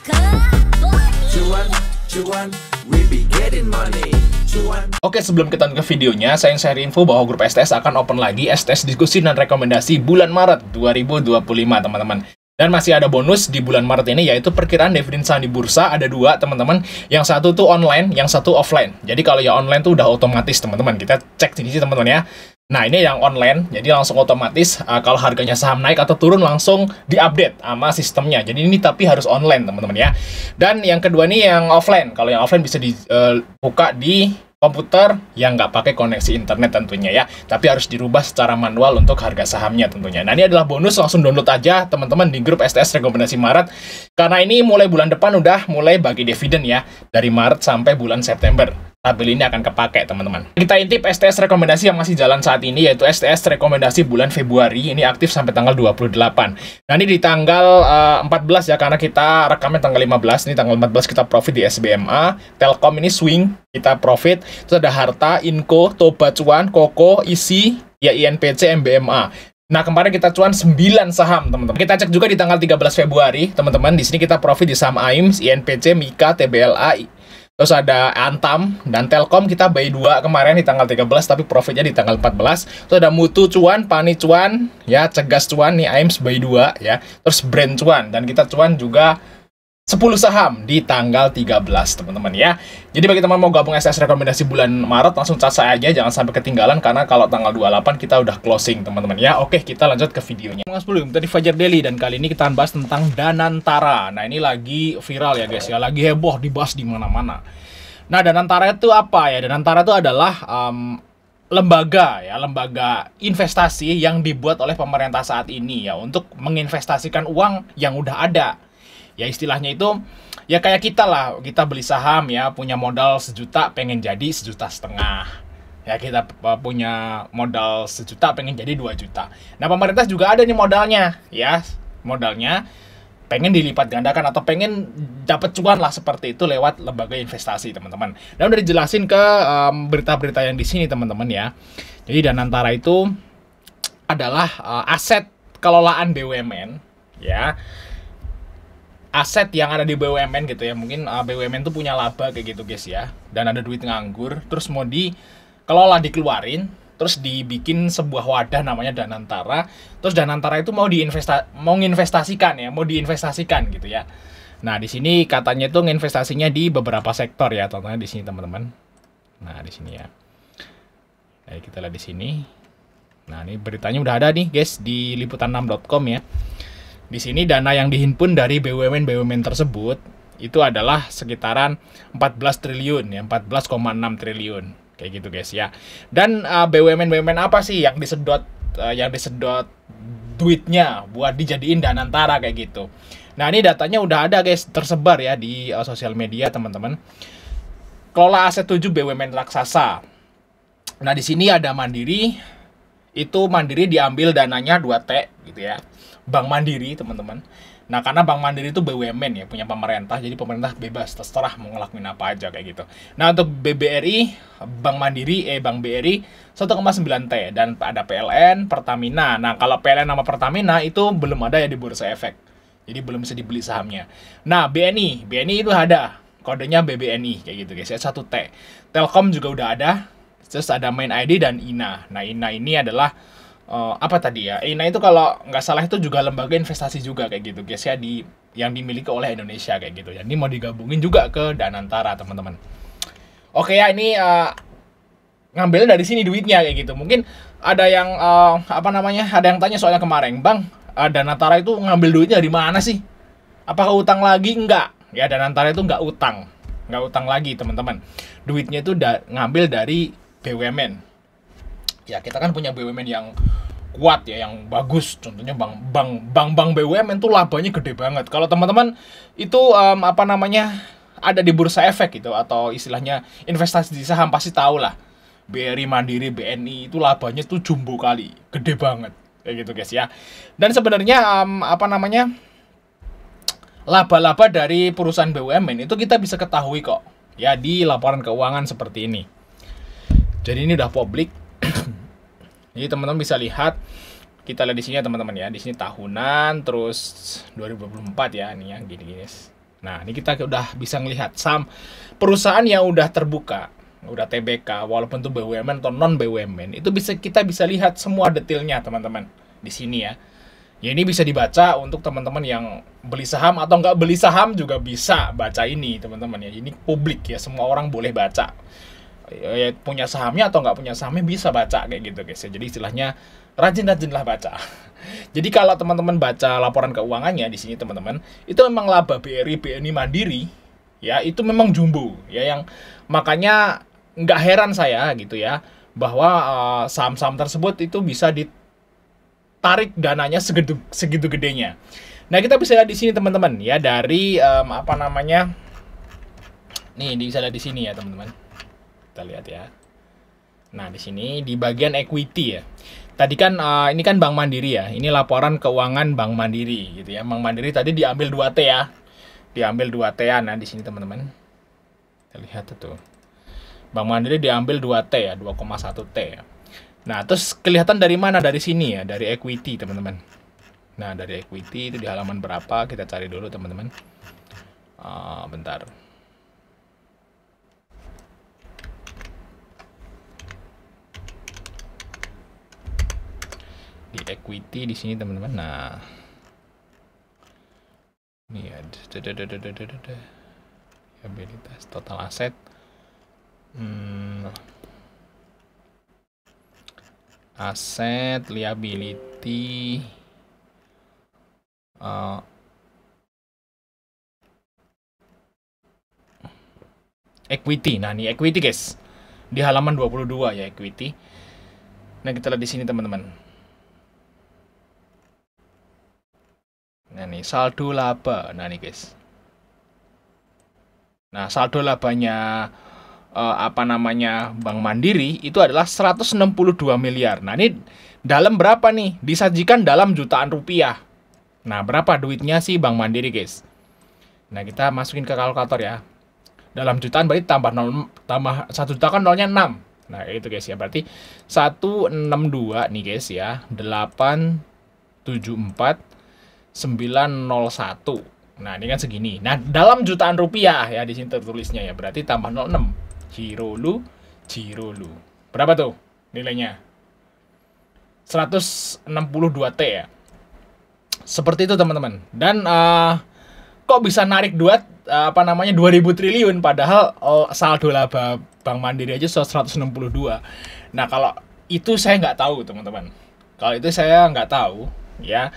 Cuan, cuan, we be getting money. Cuan. Oke, sebelum kita ke videonya, saya ingin share info bahwa grup STS akan open lagi STS diskusi dan rekomendasi bulan Maret 2025, teman-teman. Dan masih ada bonus di bulan Maret ini, yaitu perkiraan dividen saham di bursa. Ada dua, teman-teman. Yang satu tuh online, yang satu offline. Jadi kalau yang online tuh udah otomatis, teman-teman. Kita cek di sini, teman-teman ya. Nah, ini yang online, jadi langsung otomatis kalau harganya saham naik atau turun langsung diupdate sama sistemnya. Jadi ini tapi harus online, teman-teman ya. Dan yang kedua ini yang offline. Kalau yang offline bisa dibuka di komputer yang nggak pakai koneksi internet tentunya ya, tapi harus dirubah secara manual untuk harga sahamnya tentunya. Nah, ini adalah bonus, langsung download aja teman-teman di grup STS rekomendasi Maret, karena ini mulai bulan depan udah mulai bagi dividen ya, dari Maret sampai bulan September. Tabel ini akan kepake, teman-teman. Kita intip STS rekomendasi yang masih jalan saat ini, yaitu STS rekomendasi bulan Februari. Ini aktif sampai tanggal 28. Nah, ini di tanggal 14 ya, karena kita rekamnya tanggal 15. Ini tanggal 14 kita profit di SBMA. Telkom ini swing, kita profit. Terus ada Harta, Inco, Toba Cuan, Koko, Isi, ya INPC, MBMA. Nah, kemarin kita cuan 9 saham, teman-teman. Kita cek juga di tanggal 13 Februari, teman-teman. Di sini kita profit di saham AIMS, INPC, Mika, TBLA, terus ada Antam dan Telkom kita buy 2 kemarin di tanggal 13 tapi profitnya di tanggal 14. Terus ada Mutu cuan, Pani cuan, ya Cegas cuan nih, AIMS buy 2 ya. Terus Brand cuan dan kita cuan juga 10 saham di tanggal 13, teman-teman ya. Jadi bagi teman mau gabung STS rekomendasi bulan Maret, langsung cat saya aja, jangan sampai ketinggalan karena kalau tanggal 28 kita udah closing, teman-teman ya. Oke, kita lanjut ke videonya. Sebelum tadi Fajar Daily, dan kali ini kita bahas tentang Danantara. Nah, ini lagi viral ya guys ya, lagi heboh dibahas di mana-mana. Nah, Danantara itu apa ya? Danantara itu adalah lembaga ya, lembaga investasi yang dibuat oleh pemerintah saat ini ya untuk menginvestasikan uang yang udah ada. Ya istilahnya itu ya kayak kita lah, kita beli saham ya, punya modal 1 juta pengen jadi 1,5 juta. Ya kita punya modal 1 juta pengen jadi 2 juta. Nah, pemerintah juga ada nih modalnya ya, modalnya pengen dilipat gandakan atau pengen dapat cuan lah seperti itu lewat lembaga investasi, teman-teman. Dan udah dijelasin ke berita-berita yang di sini, teman-teman ya. Jadi Danantara itu adalah aset kelolaan BUMN ya. Aset yang ada di BUMN gitu ya, mungkin BUMN tuh punya laba kayak gitu guys ya, dan ada duit nganggur, terus mau dikelola, dikeluarin, terus dibikin sebuah wadah namanya Danantara, terus Danantara itu mau menginvestasikan ya, mau diinvestasikan gitu ya. Nah, di sini katanya itu nginvestasinya di beberapa sektor ya, contohnya di sini teman-teman. Nah, di sini ya. Nah, kita lihat di sini. Nah, ini beritanya udah ada nih guys di liputan6.com ya. Di sini dana yang dihimpun dari BUMN tersebut itu adalah sekitaran 14 triliun ya, 14,6 triliun kayak gitu guys ya. Dan BUMN apa sih yang disedot duitnya buat dijadiin Danantara kayak gitu. Nah, ini datanya udah ada guys, tersebar ya di sosial media, teman-teman. Kelola aset 7 BUMN raksasa. Nah, di sini ada Mandiri. Itu Mandiri diambil dananya 2T gitu ya. Bank Mandiri, teman-teman. Nah, karena Bank Mandiri itu BUMN ya, punya pemerintah, jadi pemerintah bebas terserah mau ngelakuin apa aja kayak gitu. Nah, untuk BBRI, Bank BRI 1,9 T, dan ada PLN, Pertamina. Nah, kalau PLN sama Pertamina itu belum ada ya di Bursa Efek. Jadi belum bisa dibeli sahamnya. Nah, BNI itu ada, kodenya BBNI kayak gitu guys ya, 1T. Telkom juga udah ada. Terus ada Main ID dan INA. Nah, INA ini adalah apa tadi ya? INA itu kalau nggak salah itu juga lembaga investasi juga kayak gitu guys ya, yang dimiliki oleh Indonesia kayak gitu ya. Ini mau digabungin juga ke Danantara, teman-teman. Oke ya, ini ngambilnya dari sini duitnya kayak gitu. Mungkin ada yang ada yang tanya soalnya kemarin, Bang, Danantara itu ngambil duitnya dari mana sih? Apakah utang lagi? Enggak. Ya, Danantara itu nggak utang lagi, teman-teman. Duitnya itu ngambil dari BUMN. Ya, kita kan punya BUMN yang kuat ya, yang bagus. Contohnya bank BUMN tuh labanya gede banget. Kalau teman-teman itu ada di Bursa Efek gitu, atau istilahnya investasi di saham, pasti tahu lah. BRI, Mandiri, BNI itu labanya tuh jumbo kali, gede banget kayak gitu guys ya. Dan sebenarnya laba-laba dari perusahaan BUMN itu kita bisa ketahui kok ya di laporan keuangan seperti ini. Jadi ini udah publik. Jadi teman-teman bisa lihat, kita lihat di sini ya teman-teman ya. Di sini tahunan, terus 2024 ya, ini yang gini guys. Nah, ini kita udah bisa ngelihat saham perusahaan yang udah terbuka, udah TBK, walaupun itu BUMN atau non BUMN, itu kita bisa lihat semua detailnya teman-teman di sini ya. Ya ini bisa dibaca untuk teman-teman yang beli saham atau nggak beli saham juga bisa baca ini teman-teman ya. Ini publik ya, semua orang boleh baca. Ya, punya sahamnya atau nggak punya sahamnya bisa baca kayak gitu guys ya. Jadi istilahnya rajin-rajinlah baca. Jadi kalau teman-teman baca laporan keuangannya di sini teman-teman, itu memang laba BRI, BNI, Mandiri ya itu memang jumbo ya, yang makanya nggak heran saya gitu ya bahwa saham-saham tersebut itu bisa ditarik dananya segitu gedenya. Nah kita bisa lihat di sini teman-teman ya dari apa namanya, nih bisa lihat di sini ya teman-teman, kita lihat ya. Nah di sini di bagian equity ya. Tadi kan ini kan Bank Mandiri ya. Ini laporan keuangan Bank Mandiri gitu ya. Bank Mandiri tadi diambil 2T ya. Diambil 2T-an. Nah, di sini teman-teman. Kita lihat itu. Bank Mandiri diambil 2T ya, 2,1T ya. Nah, terus kelihatan dari mana? Dari sini ya, dari equity, teman-teman. Nah, dari equity itu di halaman berapa? Kita cari dulu, teman-teman. Bentar. Di equity di sini teman-teman. Nah, ini ya, liabilitas total aset, aset, liability, equity. Nah, ini equity guys, di halaman 22 ya equity. Nah, kita lihat di sini teman-teman. Nah nih saldo laba, nah nih guys. Nah saldo labanya apa namanya Bank Mandiri itu adalah 162 miliar. Nah ini dalam berapa nih? Disajikan dalam jutaan rupiah. Nah berapa duitnya sih Bank Mandiri guys? Nah kita masukin ke kalkulator ya. Dalam jutaan berarti tambah 1 juta kan nolnya 6. Nah itu guys ya, berarti 162 nih guys ya, 874 901. Nah, ini kan segini. Nah, dalam jutaan rupiah ya di sini tertulisnya ya. Berarti tambah 06. Cirolu. Berapa tuh nilainya? 162T ya. Seperti itu, teman-teman. Dan kok bisa narik 2000 triliun padahal saldo laba Bank Mandiri aja 162. Nah, kalau itu saya nggak tahu, teman-teman. Kalau itu saya nggak tahu ya.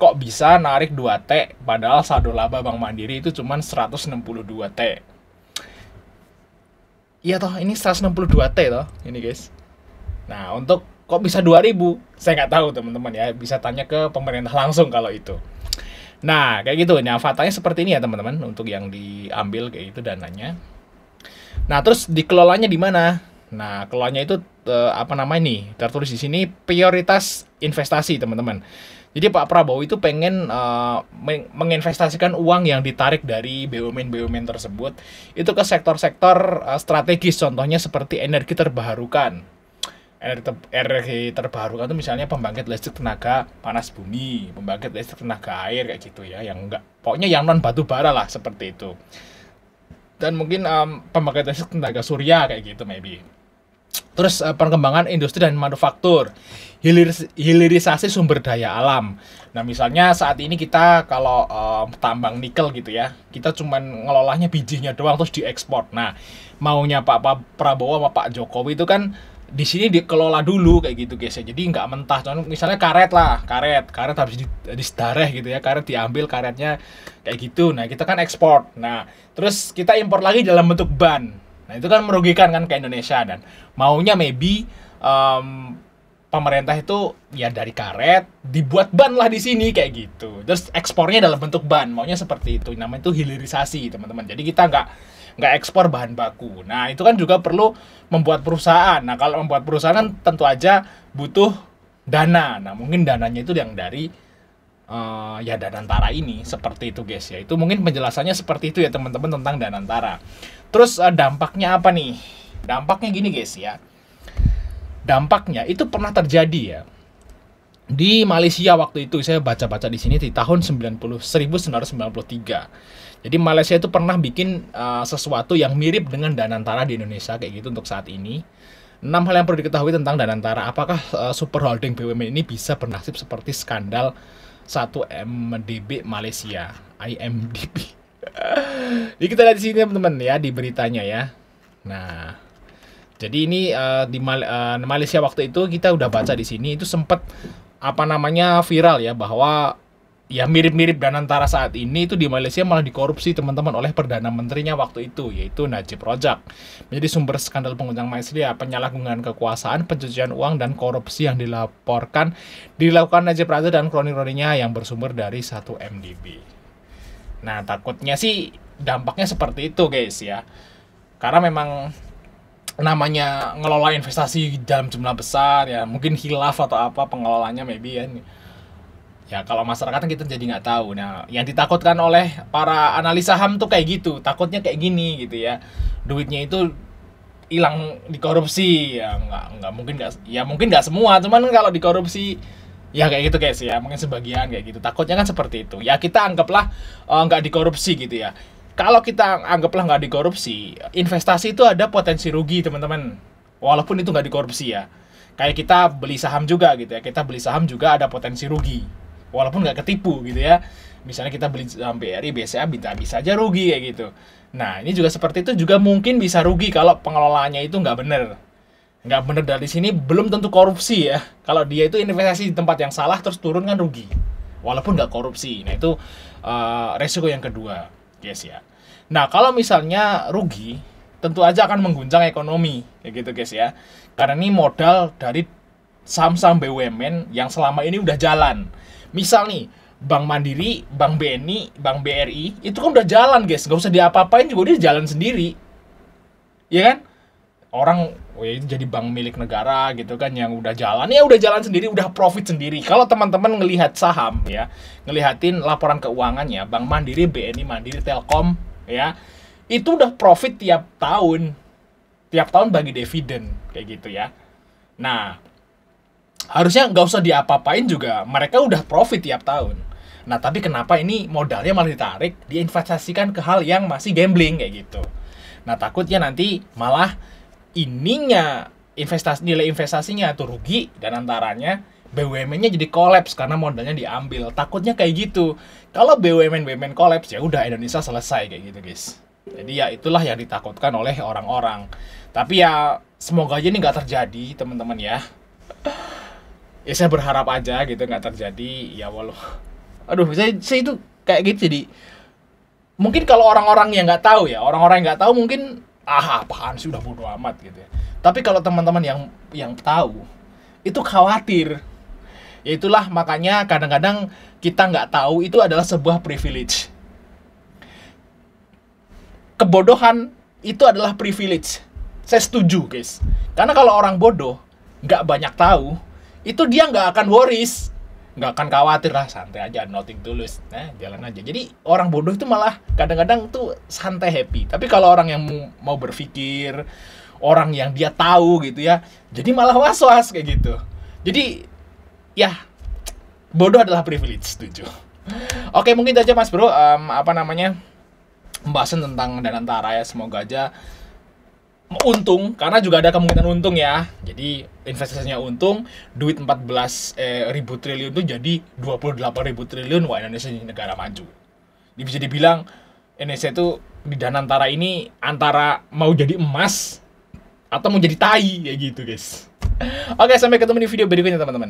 Kok bisa narik 2T padahal saldo laba Bank Mandiri itu cuma 162T. Iya toh, ini 162T toh, ini guys. Nah, untuk kok bisa 2000, saya nggak tahu teman-teman ya. Bisa tanya ke pemerintah langsung kalau itu. Nah, kayak gitu. Nah, faktanya seperti ini ya teman-teman untuk yang diambil kayak itu dananya. Nah, terus dikelolanya di mana? Nah, kelolanya itu apa namanya nih? Tertulis di sini prioritas investasi, teman-teman. Jadi Pak Prabowo itu pengen menginvestasikan uang yang ditarik dari BUMN tersebut itu ke sektor-sektor strategis, contohnya seperti energi terbarukan. Energi terbarukan itu misalnya pembangkit listrik tenaga panas bumi, pembangkit listrik tenaga air kayak gitu ya, yang enggak, pokoknya yang non batu bara lah seperti itu. Dan mungkin pembangkit listrik tenaga surya kayak gitu maybe. Terus perkembangan industri dan manufaktur, hilirisasi sumber daya alam. Nah misalnya saat ini kita kalau tambang nikel gitu ya, kita cuman ngelolanya bijinya doang terus diekspor. Nah maunya Pak Prabowo sama Pak Jokowi itu kan di sini dikelola dulu kayak gitu guys ya. Jadi nggak mentah. Contoh misalnya karet habis disedareh gitu ya, karet diambil karetnya kayak gitu. Nah kita kan ekspor. Nah terus kita impor lagi dalam bentuk ban. Nah itu kan merugikan kan ke Indonesia, dan maunya maybe pemerintah itu ya dari karet dibuat ban lah di sini kayak gitu. Terus ekspornya dalam bentuk ban, maunya seperti itu. Namanya itu hilirisasi teman-teman. Jadi kita nggak ekspor bahan baku. Nah itu kan juga perlu membuat perusahaan. Nah kalau membuat perusahaan kan tentu aja butuh dana. Nah mungkin dananya itu yang dari ya Danantara ini, seperti itu guys ya. Itu mungkin penjelasannya seperti itu ya teman-teman tentang Danantara. Terus dampaknya apa nih? Dampaknya gini guys ya. Dampaknya itu pernah terjadi ya. di Malaysia waktu itu saya baca-baca di sini di tahun 1993. Jadi Malaysia itu pernah bikin sesuatu yang mirip dengan Danantara di Indonesia kayak gitu untuk saat ini. 6 hal yang perlu diketahui tentang Danantara. Apakah super holding BUMN ini bisa bernasib seperti skandal 1MDB Malaysia, IMDb. Jadi kita lihat di sini teman-teman ya di beritanya ya. Nah, jadi ini di Malaysia waktu itu kita udah baca di sini itu sempat viral ya bahwa ya mirip-mirip Danantara saat ini itu di Malaysia malah dikorupsi teman-teman oleh Perdana Menterinya waktu itu yaitu Najib Razak. Menjadi sumber skandal pengundang Malaysia, penyalahgunaan kekuasaan, pencucian uang dan korupsi yang dilakukan Najib Razak dan kroni-kroninya yang bersumber dari 1MDB. Nah, takutnya sih dampaknya seperti itu guys ya. Karena memang namanya ngelola investasi dalam jumlah besar ya, mungkin hilaf atau apa pengelolanya maybe ya. Ya kalau masyarakat kita jadi nggak tahu. Nah, yang ditakutkan oleh para analis saham tuh kayak gitu, takutnya kayak gini gitu ya. Duitnya itu hilang dikorupsi ya, mungkin nggak semua, cuman kalau dikorupsi ya kayak gitu guys ya, mungkin sebagian kayak gitu. Takutnya kan seperti itu. Ya kita anggaplah nggak dikorupsi gitu ya. Kalau kita anggaplah nggak dikorupsi, investasi itu ada potensi rugi teman-teman. Walaupun itu nggak dikorupsi ya. Kayak kita beli saham juga gitu ya. Kita beli saham juga ada potensi rugi. Walaupun nggak ketipu gitu ya. Misalnya kita beli saham BRI, BCA bisa aja rugi kayak gitu. Nah ini juga seperti itu juga mungkin bisa rugi kalau pengelolaannya itu nggak bener. Nggak bener dari sini belum tentu korupsi ya. Kalau dia itu investasi di tempat yang salah terus turun kan rugi. Walaupun nggak korupsi. Nah itu resiko yang kedua guys ya. Nah, kalau misalnya rugi, tentu aja akan mengguncang ekonomi, kayak gitu guys ya. Karena ini modal dari saham-saham BUMN yang selama ini udah jalan. Misal nih, Bank Mandiri, Bank BNI, Bank BRI, itu kan udah jalan guys, nggak usah diapa-apain juga dia jalan sendiri. Ya kan? Orang itu jadi bank milik negara gitu kan yang udah jalan, ya udah jalan sendiri, udah profit sendiri. Kalau teman-teman ngelihat saham ya, ngelihatin laporan keuangannya, Bank Mandiri, BNI, Mandiri, Telkom, ya itu udah profit tiap tahun bagi dividen kayak gitu ya. Nah harusnya nggak usah diapa-apain juga, mereka udah profit tiap tahun. Nah tapi kenapa ini modalnya malah ditarik diinvestasikan ke hal yang masih gambling kayak gitu. Nah takutnya nanti malah ininya nilai investasinya tuh rugi dan antaranya BUMN-nya jadi kolaps karena modalnya diambil. Takutnya kayak gitu. Kalau BUMN kolaps ya udah Indonesia selesai kayak gitu, guys. Jadi ya itulah yang ditakutkan oleh orang-orang. Tapi ya semoga aja ini nggak terjadi, teman-teman ya. Ya saya berharap aja gitu nggak terjadi. Ya saya itu kayak gitu jadi. Mungkin kalau orang-orang yang nggak tahu ya, mungkin apaan sih udah bodo amat gitu ya. Tapi kalau teman-teman yang tahu itu khawatir. Ya itulah makanya kadang-kadang kita nggak tahu itu adalah sebuah privilege. Kebodohan itu adalah privilege. Saya setuju guys. Karena kalau orang bodoh nggak banyak tahu, itu dia nggak akan worries, nggak akan khawatir lah, santai aja, nothing to lose, nah jalan aja. Jadi orang bodoh itu malah kadang-kadang tuh santai happy. Tapi kalau orang yang mau berpikir, orang yang dia tahu gitu ya, jadi malah was-was kayak gitu. Jadi ya bodoh adalah privilege, setuju. Oke mungkin itu aja mas bro, pembahasan tentang Danantara ya. Semoga aja untung, karena juga ada kemungkinan untung ya. Jadi investasinya untung, duit 14.000 triliun itu jadi 28.000 triliun. Wah Indonesia ini negara maju. Bisa dibilang Indonesia itu di Danantara ini antara mau jadi emas atau mau jadi tai kayak gitu guys. Oke sampai ketemu di video berikutnya teman-teman.